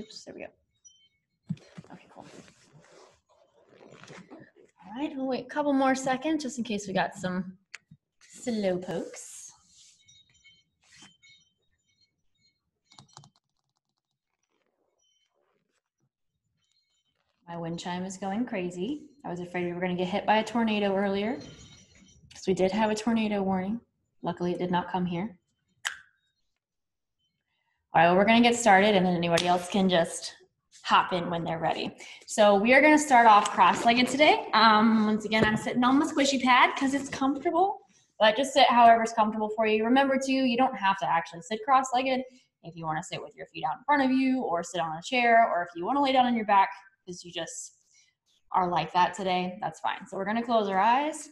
Oops, there we go. Okay, cool. All right, we'll wait a couple more seconds just in case we got some slow pokes. My wind chime is going crazy. I was afraid we were going to get hit by a tornado earlier because we did have a tornado warning. Luckily, it did not come here. All right, well, we're going to get started and then anybody else can just hop in when they're ready. So we are going to start off cross-legged today. Once again, I'm sitting on the squishy pad because it's comfortable, but just sit however's comfortable for you. Remember too, you don't have to actually sit cross-legged. If you want to sit with your feet out in front of you or sit on a chair, or if you want to lay down on your back because you just are like that today, that's fine. So we're going to close our eyes.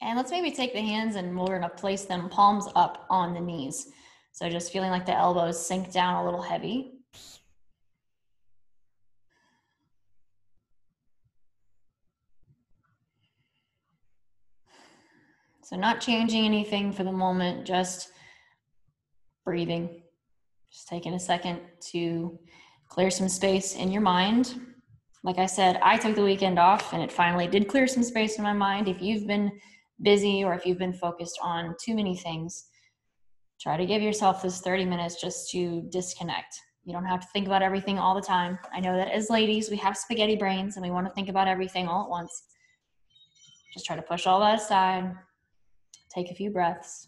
And let's maybe take the hands and we're going to place them palms up on the knees. So just feeling like the elbows sink down a little heavy. So not changing anything for the moment, just breathing. Just taking a second to clear some space in your mind. Like I said, I took the weekend off and it finally did clear some space in my mind. If you've been busy or if you've been focused on too many things, try to give yourself this 30 minutes just to disconnect. You don't have to think about everything all the time. I know that as ladies, we have spaghetti brains and we want to think about everything all at once. Just try to push all that aside. Take a few breaths.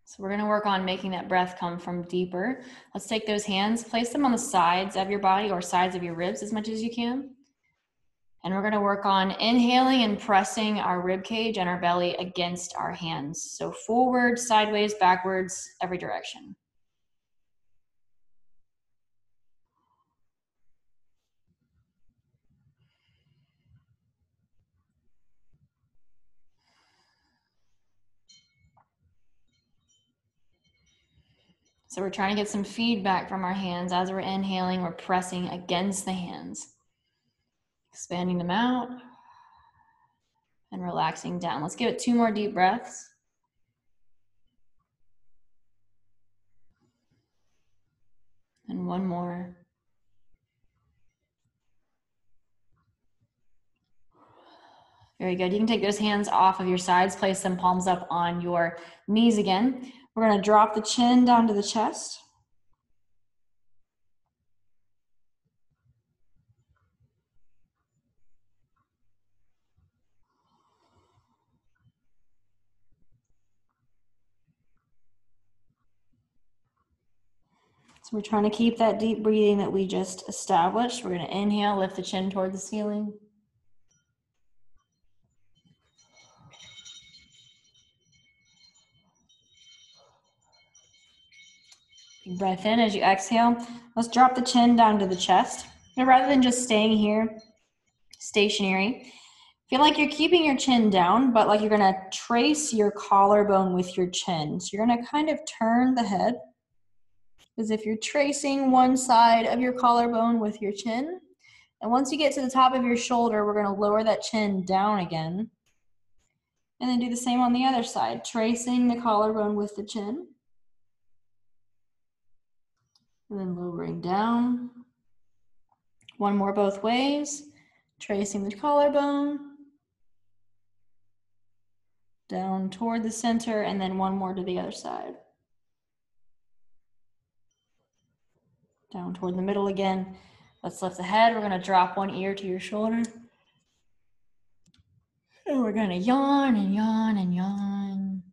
So we're going to work on making that breath come from deeper. Let's take those hands, place them on the sides of your body or sides of your ribs as much as you can. And we're going to work on inhaling and pressing our rib cage and our belly against our hands. So forward, sideways, backwards, every direction. So we're trying to get some feedback from our hands. As we're inhaling, we're pressing against the hands. Expanding them out and relaxing down. Let's give it 2 more deep breaths. And 1 more. Very good. You can take those hands off of your sides, place them palms up on your knees again. We're going to drop the chin down to the chest. So we're trying to keep that deep breathing that we just established. We're going to inhale, lift the chin toward the ceiling. Big breath in as you exhale. Let's drop the chin down to the chest. And rather than just staying here stationary, feel like you're keeping your chin down, but like you're going to trace your collarbone with your chin. So you're going to kind of turn the head as if you're tracing one side of your collarbone with your chin. And once you get to the top of your shoulder, we're going to lower that chin down again. And then do the same on the other side, tracing the collarbone with the chin. And then lowering down. 1 more both ways, tracing the collarbone. Down toward the center, and then 1 more to the other side. Down toward the middle again. Let's lift the head. We're going to drop 1 ear to your shoulder. And we're going to yawn and yawn and yawn.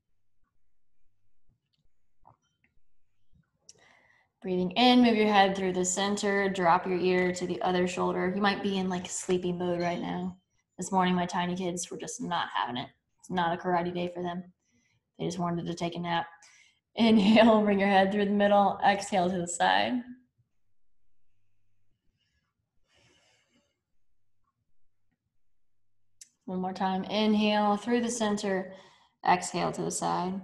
Breathing in, move your head through the center, drop your ear to the other shoulder. You might be in like sleepy mode right now. This morning, my tiny kids were just not having it. It's not a karate day for them. They just wanted to take a nap. Inhale, bring your head through the middle. Exhale to the side. One more time. Inhale through the center. Exhale to the side.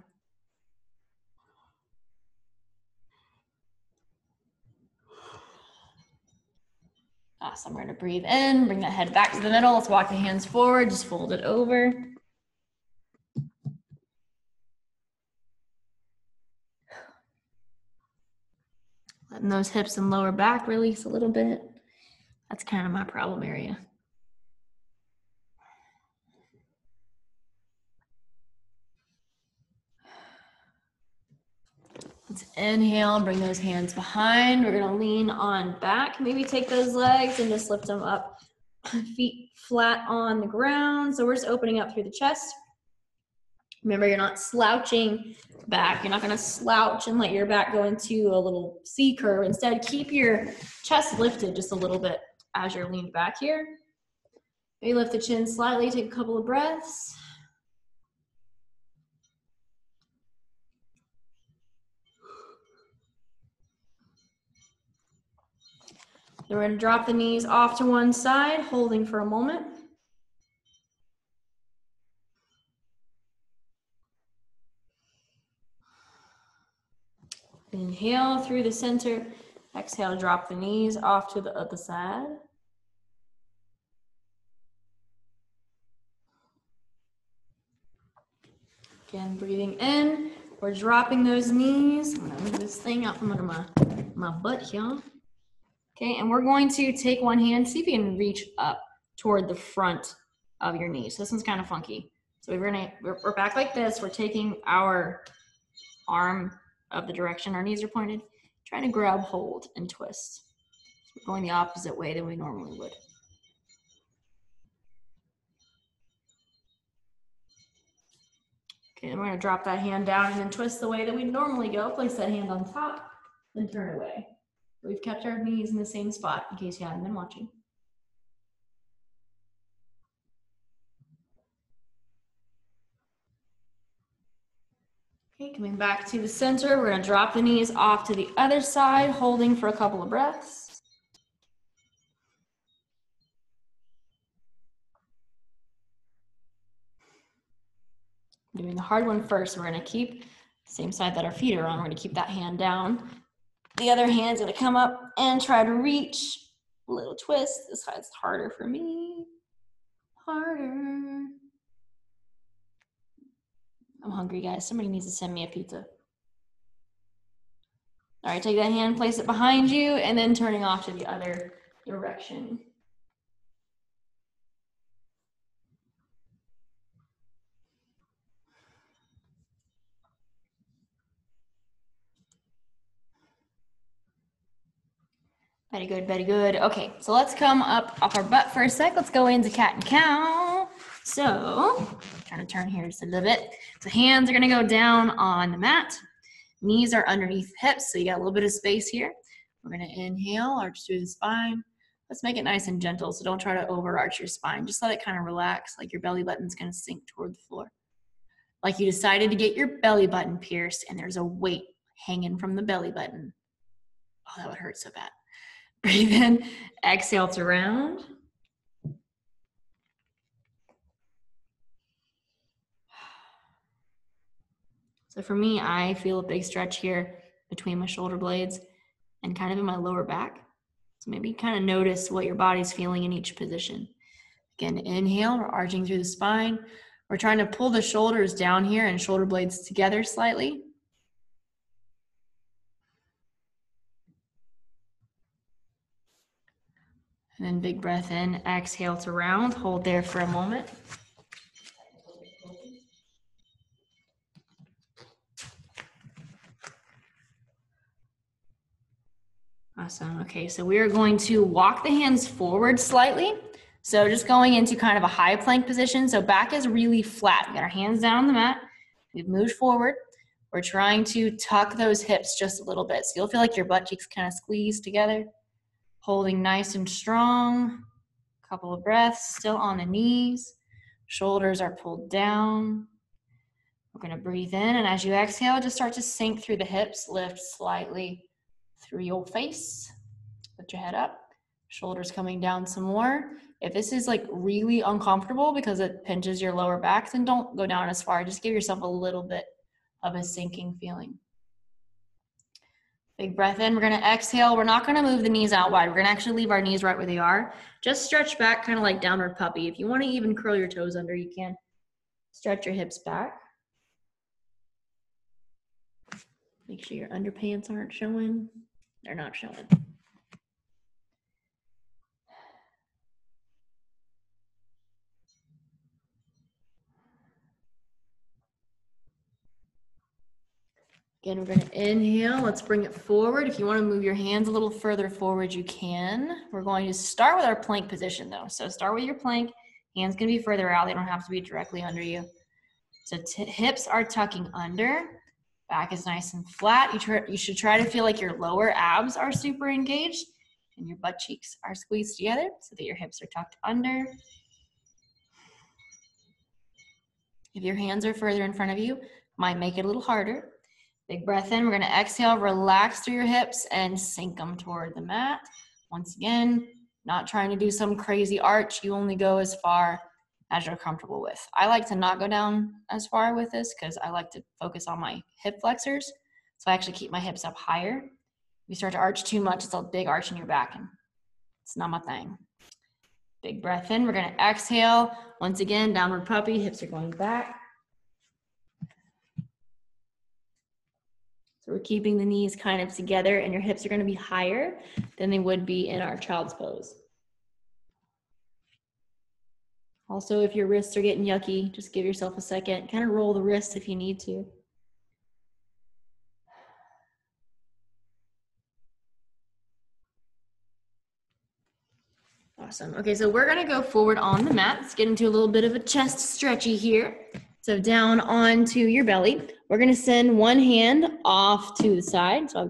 Awesome. We're going to breathe in, bring that head back to the middle. Let's walk the hands forward, just fold it over. Letting those hips and lower back release a little bit. That's kind of my problem area. Let's inhale, bring those hands behind. We're gonna lean on back. Maybe take those legs and just lift them up. Feet flat on the ground. So we're just opening up through the chest. Remember, you're not slouching back. You're not gonna slouch and let your back go into a little C curve. Instead, keep your chest lifted just a little bit as you're leaned back here. Maybe lift the chin slightly, take a couple of breaths. Then we're going to drop the knees off to one side, holding for a moment. Inhale through the center. Exhale, drop the knees off to the other side. Again, breathing in. We're dropping those knees. I'm gonna move this thing out from under my butt here. Okay, and we're going to take one hand, see if you can reach up toward the front of your knees. So this one's kind of funky. So we're back like this. We're taking our arm of the direction our knees are pointed, trying to grab hold and twist. So we're going the opposite way than we normally would. Okay, then we're gonna drop that hand down and then twist the way that we normally go. Place that hand on top, then turn away. We've kept our knees in the same spot in case you haven't been watching. Okay, coming back to the center, we're gonna drop the knees off to the other side, holding for a couple of breaths. Doing the hard one first, we're gonna keep the same side that our feet are on. We're gonna keep that hand down. The other hand's gonna come up and try to reach. A little twist. This side's harder for me. Harder. I'm hungry, guys. Somebody needs to send me a pizza. All right, take that hand, place it behind you, and then turning off to the other direction. Very good, very good. Okay, so let's come up off our butt for a sec. Let's go into cat and cow. So, trying to turn here just a little bit. So hands are gonna go down on the mat. Knees are underneath the hips, so you got a little bit of space here. We're gonna inhale, arch through the spine. Let's make it nice and gentle, so don't try to overarch your spine. Just let it kind of relax, like your belly button's gonna sink toward the floor. Like you decided to get your belly button pierced and there's a weight hanging from the belly button. Oh, that would hurt so bad. Breathe in, exhale to round. So for me, I feel a big stretch here between my shoulder blades and kind of in my lower back. So maybe kind of notice what your body's feeling in each position. Again, inhale, we're arching through the spine. We're trying to pull the shoulders down here and shoulder blades together slightly. And then big breath in, exhale to round. Hold there for a moment. Awesome. Okay, so we are going to walk the hands forward slightly. So just going into kind of a high plank position. So back is really flat. We got our hands down on the mat. We've moved forward. We're trying to tuck those hips just a little bit. So you'll feel like your butt cheeks kind of squeeze together. Holding nice and strong. A couple of breaths, still on the knees. Shoulders are pulled down. We're going to breathe in, and as you exhale, just start to sink through the hips. Lift slightly through your face. Lift your head up. Shoulders coming down some more. If this is like really uncomfortable because it pinches your lower back, then don't go down as far. Just give yourself a little bit of a sinking feeling. Big breath in. We're going to exhale. We're not going to move the knees out wide. We're going to actually leave our knees right where they are. Just stretch back, kind of like downward puppy. If you want to even curl your toes under, you can. Stretch your hips back. Make sure your underpants aren't showing. They're not showing. Again, we're going to inhale. Let's bring it forward. If you want to move your hands a little further forward, you can. We're going to start with our plank position, though. So start with your plank. Hands can be further out. They don't have to be directly under you. So hips are tucking under. Back is nice and flat. You should try to feel like your lower abs are super engaged and your butt cheeks are squeezed together so that your hips are tucked under. If your hands are further in front of you, might make it a little harder. Big breath in. We're going to exhale, relax through your hips and sink them toward the mat. Once again, not trying to do some crazy arch. You only go as far as you're comfortable with. I like to not go down as far with this because I like to focus on my hip flexors. So I actually keep my hips up higher. If you start to arch too much, it's a big arch in your back and it's not my thing. Big breath in. We're going to exhale. Once again, downward puppy. Hips are going back. So we're keeping the knees kind of together and your hips are going to be higher than they would be in our child's pose. Also, if your wrists are getting yucky, just give yourself a second. Kind of roll the wrists if you need to. Awesome. Okay, so we're going to go forward on the mat. Let's get into a little bit of a chest stretchy here. So down onto your belly. We're going to send one hand off to the side. So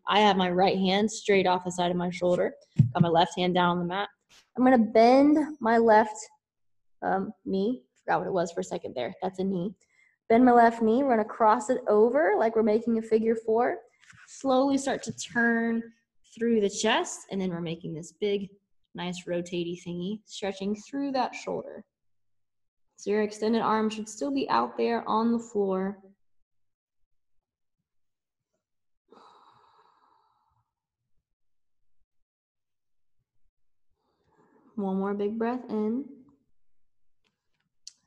I have my right hand straight off the side of my shoulder. Got my left hand down on the mat. I'm going to bend my left knee. Forgot what it was for a second there. That's a knee. Bend my left knee. We're going to cross it over like we're making a figure four. Slowly start to turn through the chest. And then we're making this big, nice rotatey thingy, stretching through that shoulder. So your extended arm should still be out there on the floor. One more big breath in.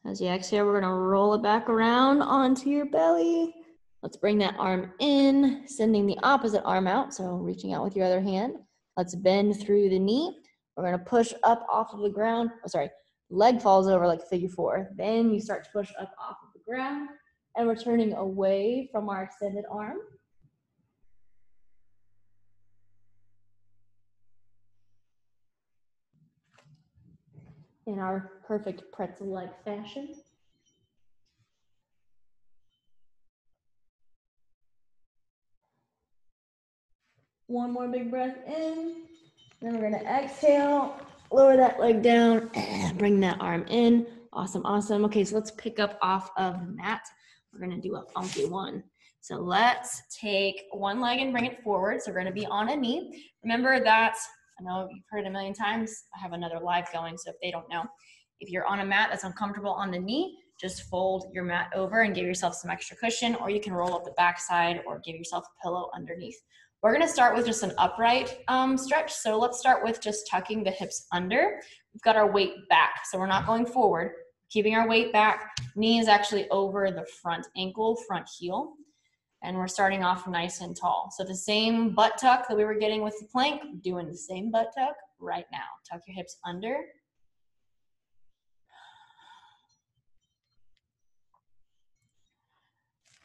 As you exhale, we're going to roll it back around onto your belly. Let's bring that arm in, sending the opposite arm out. So reaching out with your other hand. Let's bend through the knee. We're going to push up off of the ground. Leg falls over like a figure four. Then you start to push up off of the ground and we're turning away from our extended arm. In our perfect pretzel-like fashion. One more big breath in. Then we're going to exhale, lower that leg down, and bring that arm in. Awesome, awesome. Okay, so let's pick up off of the mat. We're going to do a funky one. So let's take one leg and bring it forward. So we're going to be on a knee. Remember that, I know you've heard it a million times. I have another live going, so if they don't know, if you're on a mat that's uncomfortable on the knee, just fold your mat over and give yourself some extra cushion, or you can roll up the backside or give yourself a pillow underneath. We're going to start with just an upright stretch. So let's start with just tucking the hips under. We've got our weight back, so we're not going forward. Keeping our weight back. Knee is actually over the front ankle, front heel. And we're starting off nice and tall. So the same butt tuck that we were getting with the plank, doing the same butt tuck right now. Tuck your hips under.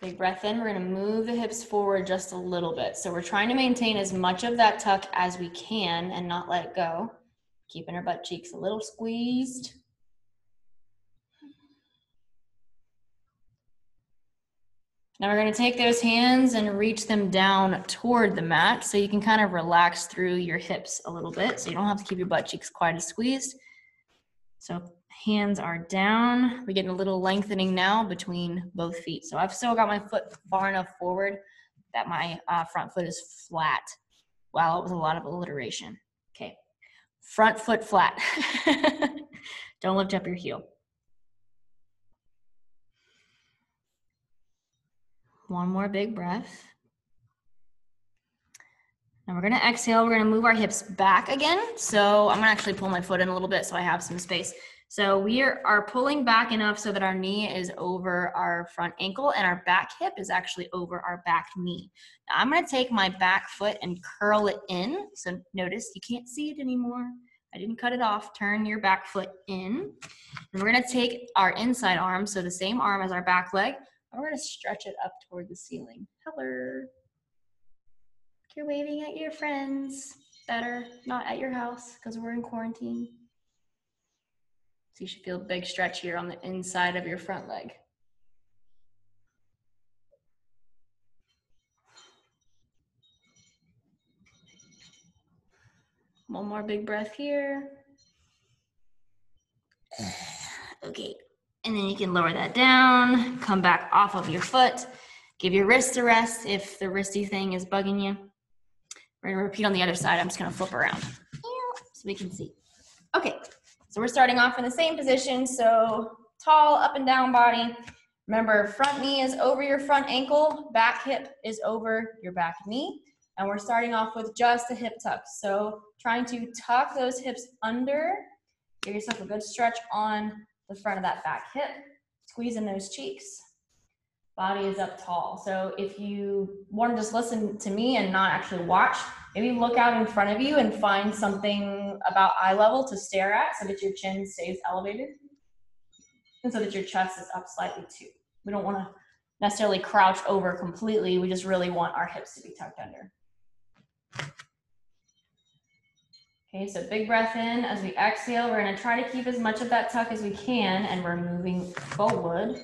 Big breath in. We're going to move the hips forward just a little bit. So we're trying to maintain as much of that tuck as we can and not let it go. Keeping our butt cheeks a little squeezed. Now we're going to take those hands and reach them down toward the mat so you can kind of relax through your hips a little bit so you don't have to keep your butt cheeks quite as squeezed. So hands are down. We're getting a little lengthening now between both feet. So I've still got my foot far enough forward that my front foot is flat. Wow, it was a lot of alliteration. Okay, front foot flat. Don't lift up your heel. One more big breath. And we're gonna exhale, we're gonna move our hips back again. So I'm gonna actually pull my foot in a little bit so I have some space. So we are pulling back enough so that our knee is over our front ankle and our back hip is actually over our back knee. Now I'm gonna take my back foot and curl it in. So notice you can't see it anymore. I didn't cut it off. Turn your back foot in. And we're gonna take our inside arm, so the same arm as our back leg, and we're gonna stretch it up toward the ceiling. Hello. You're waving at your friends. Better not at your house because we're in quarantine. So you should feel a big stretch here on the inside of your front leg. One more big breath here. Okay, and then you can lower that down, come back off of your foot, give your wrist a rest if the wristy thing is bugging you. We're gonna repeat on the other side. I'm just gonna flip around so we can see. Okay, so we're starting off in the same position. So tall up and down body. Remember, front knee is over your front ankle, back hip is over your back knee. And we're starting off with just a hip tuck. So trying to tuck those hips under, give yourself a good stretch on the front of that back hip, squeeze in those cheeks. Body is up tall. So if you want to just listen to me and not actually watch, maybe look out in front of you and find something about eye level to stare at so that your chin stays elevated and so that your chest is up slightly too. We don't want to necessarily crouch over completely. We just really want our hips to be tucked under. Okay, so big breath in. As we exhale, we're going to try to keep as much of that tuck as we can, and we're moving forward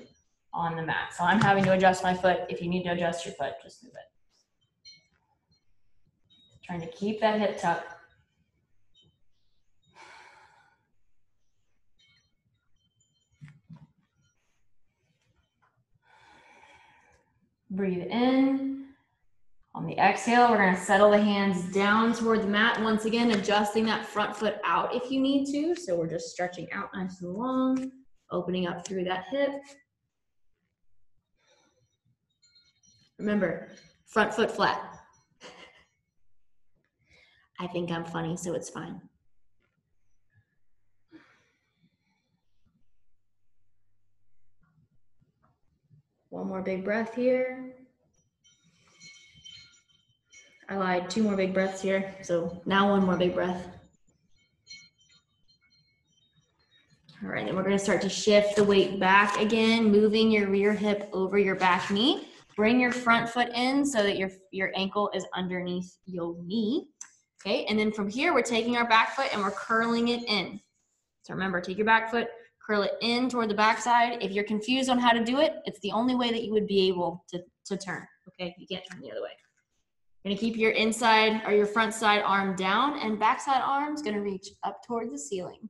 on the mat. So I'm having to adjust my foot. If you need to adjust your foot, just move it. Trying to keep that hip tuck. Breathe in. On the exhale, we're going to settle the hands down toward the mat. Once again, adjusting that front foot out if you need to. So we're just stretching out nice and long, opening up through that hip. Remember, front foot flat. I think I'm funny, so it's fine. One more big breath here. I lied, 2 more big breaths here. So now 1 more big breath. All right, then we're gonna start to shift the weight back again, moving your rear hip over your back knee. Bring your front foot in so that your ankle is underneath your knee. Okay, and then from here, we're taking our back foot and we're curling it in. So remember, take your back foot, curl it in toward the back side. If you're confused on how to do it, it's the only way that you would be able to turn. Okay, you can't turn the other way. You're gonna keep your inside or your front side arm down, and back side arm's gonna reach up toward the ceiling.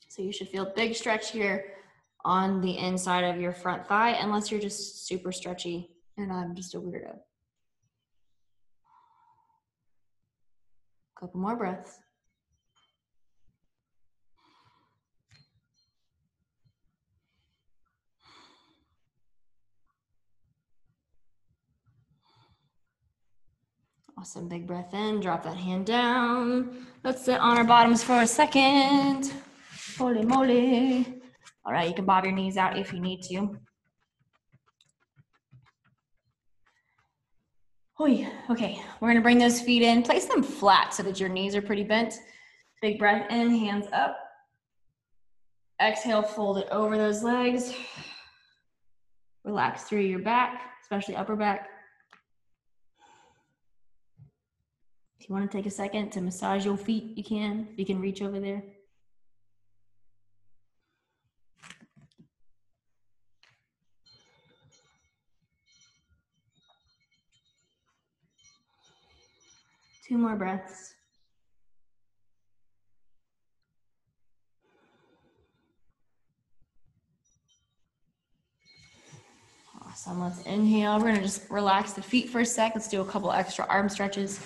So you should feel a big stretch here on the inside of your front thigh, unless you're just super stretchy and I'm just a weirdo. Couple more breaths. Awesome, big breath in, drop that hand down. Let's sit on our bottoms for a second. Holy moly. All right, you can bob your knees out if you need to. Okay, we're gonna bring those feet in. Place them flat so that your knees are pretty bent. Big breath in, hands up. Exhale, fold it over those legs. Relax through your back, especially upper back. If you want to take a second to massage your feet, you can. You can reach over there. Two more breaths. Awesome, let's inhale. We're gonna just relax the feet for a sec. Let's do a couple extra arm stretches.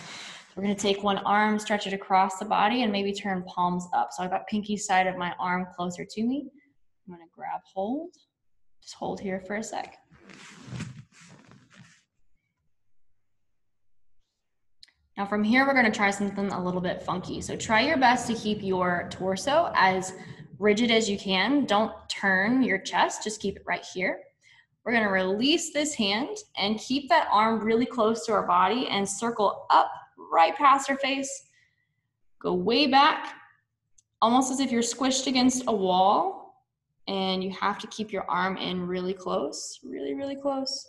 We're gonna take one arm, stretch it across the body, and maybe turn palms up. So I've got pinky side of my arm closer to me. I'm gonna grab hold. Just hold here for a sec. Now from here, we're gonna try something a little bit funky. So try your best to keep your torso as rigid as you can. Don't turn your chest, just keep it right here. We're gonna release this hand and keep that arm really close to our body and circle up right past our face. Go way back, almost as if you're squished against a wall, and you have to keep your arm in really close, really, really close.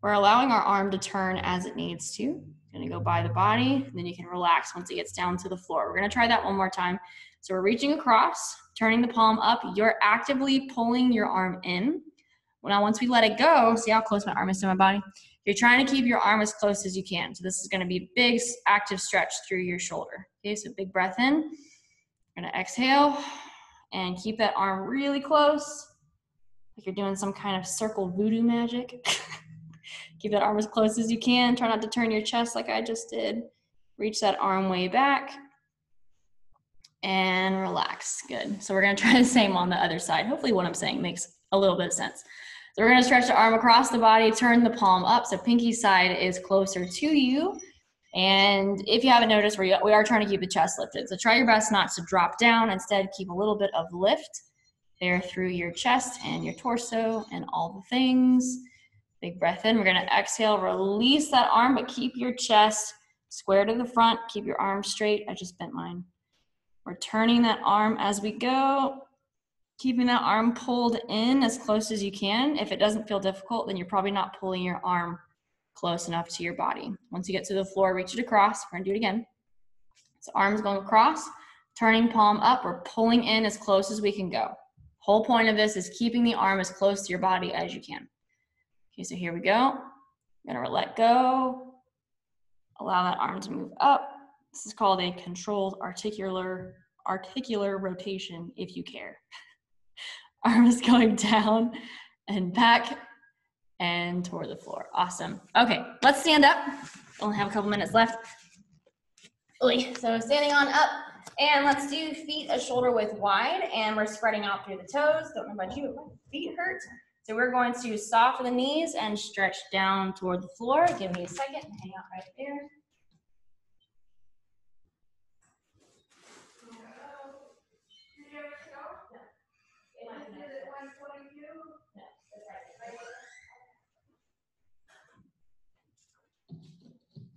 We're allowing our arm to turn as it needs to. Gonna go by the body, and then you can relax once it gets down to the floor. We're gonna try that one more time. So we're reaching across, turning the palm up. You're actively pulling your arm in. Well, now once we let it go, see how close my arm is to my body? You're trying to keep your arm as close as you can. So this is gonna be a big active stretch through your shoulder. Okay, so big breath in. We're gonna exhale and keep that arm really close, like you're doing some kind of circle voodoo magic. Keep that arm as close as you can. Try not to turn your chest like I just did. Reach that arm way back and relax. Good. So we're gonna try the same on the other side. Hopefully what I'm saying makes a little bit of sense. So we're gonna stretch the arm across the body, turn the palm up so pinky side is closer to you. And if you haven't noticed, we are trying to keep the chest lifted. So try your best not to drop down. Instead, keep a little bit of lift there through your chest and your torso and all the things. Big breath in. We're gonna exhale, release that arm, but keep your chest square to the front. Keep your arm straight. I just bent mine. We're turning that arm as we go, keeping that arm pulled in as close as you can. If it doesn't feel difficult, then you're probably not pulling your arm close enough to your body. Once you get to the floor, reach it across. We're gonna do it again. So arms going across, turning palm up. We're pulling in as close as we can go. Whole point of this is keeping the arm as close to your body as you can. Okay, so here we go. I'm gonna let go. Allow that arm to move up. This is called a controlled articular rotation, if you care. Arm is going down and back and toward the floor. Awesome. Okay, let's stand up. Only have a couple minutes left. So standing on up, and let's do feet a shoulder width wide, and we're spreading out through the toes. Don't know about you, but my feet hurt. So we're going to soften the knees and stretch down toward the floor. Give me a second, hang out right there.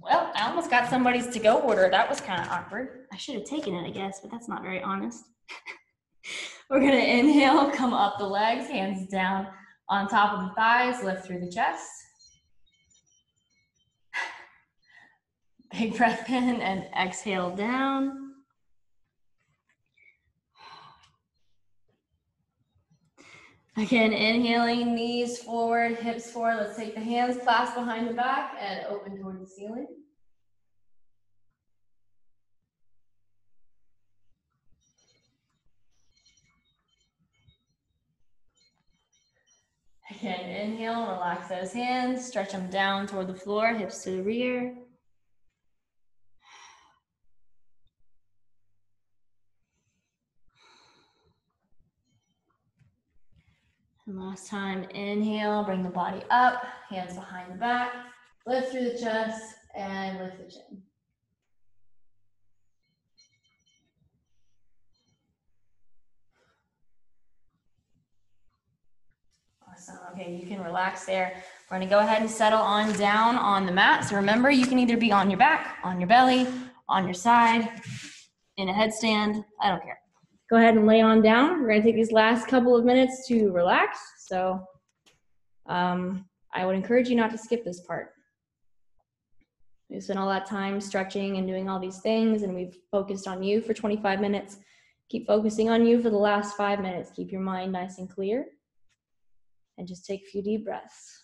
Well, I almost got somebody's to-go order. That was kind of awkward. I should have taken it, I guess, but that's not very honest. We're gonna inhale, come up the legs, hands down on top of the thighs, lift through the chest. Big breath in and exhale down. Again, inhaling, knees forward, hips forward. Let's take the hands, clasp behind the back, and open toward the ceiling. Again, inhale, relax those hands, stretch them down toward the floor, hips to the rear. And last time, inhale, bring the body up, hands behind the back, lift through the chest, and lift the chin. Awesome. Okay, you can relax there. We're gonna go ahead and settle on down on the mat. So remember, you can either be on your back, on your belly, on your side, in a headstand, I don't care. Go ahead and lay on down. We're gonna take these last couple of minutes to relax. So I would encourage you not to skip this part. We spent all that time stretching and doing all these things, and we've focused on you for 25 minutes. Keep focusing on you for the last 5 minutes. Keep your mind nice and clear. And just take a few deep breaths.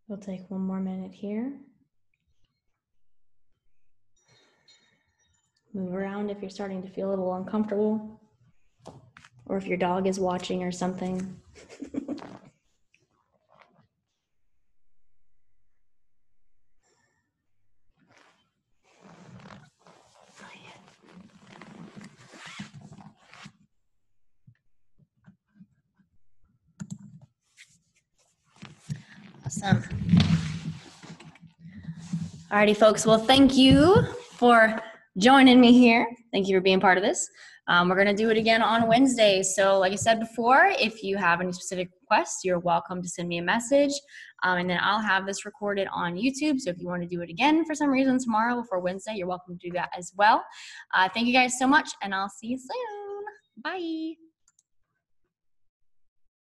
We'll take one more minute here. Move around if you're starting to feel a little uncomfortable, or if your dog is watching or something. Awesome. Alrighty, folks. Well, thank you for joining me here. Thank you for being part of this. We're going to do it again on Wednesday. So like I said before, if you have any specific requests, you're welcome to send me a message. And then I'll have this recorded on YouTube. So if you want to do it again for some reason tomorrow before Wednesday, you're welcome to do that as well. Thank you guys so much, and I'll see you soon. Bye.